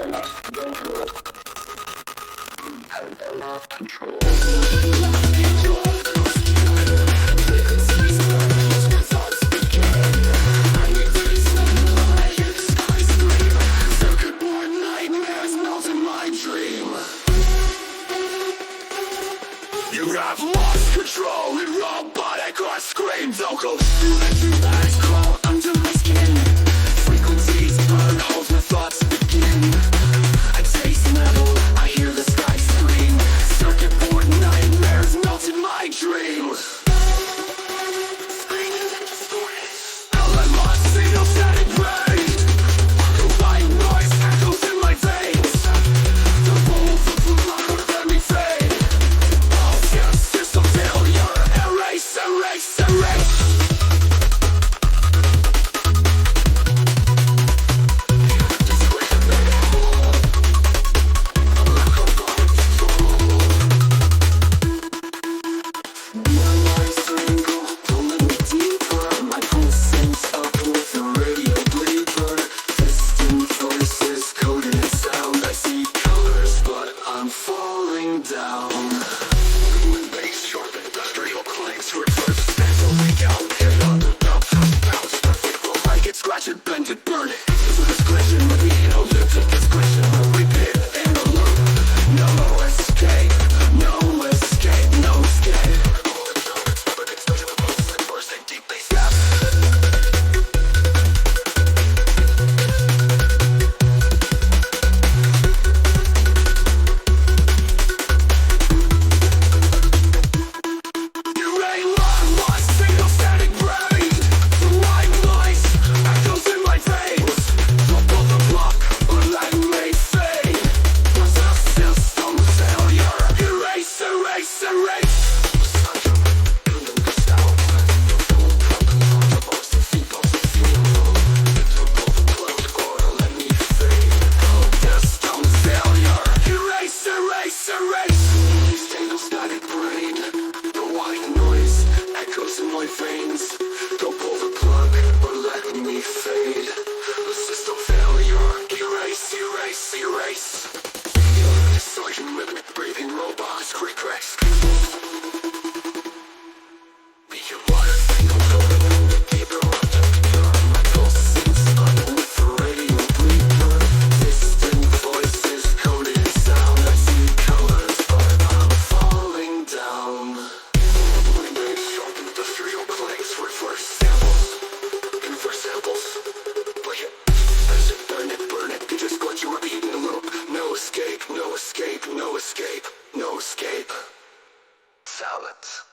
You have lost control in robotic screams. Don't go through the eyes crawl under my skin. Frequencies burn holes where thoughts begin. I taste metal, I hear the sky scream. Circuit board nightmares melt in my dreams. Down. With bass sharp industrial clanks, reverse stencil, leak out, hit on the dump, bounce, perfect roll, like it, scratch it, bend it, burn it. This is a discretion, with me, no lips of discretion, no repair, and a loop. No escape, no escape, no escape. But it's such a most and worse and deeply stabbed. Veins. Don't pull the plug or let me fade. The system failure. Erase, erase, erase. Distortion, rhythmic breathing robots, creak cracks. Be your water, single total, deeper up to pure. My pulses with the radio bleeper. Distant voices, coded sound. I see colors, but I'm falling down. Reverse samples. Play it, press it, burn it. You just glitch, you repeat in a loop. No escape, no escape, no escape, no escape. Silence.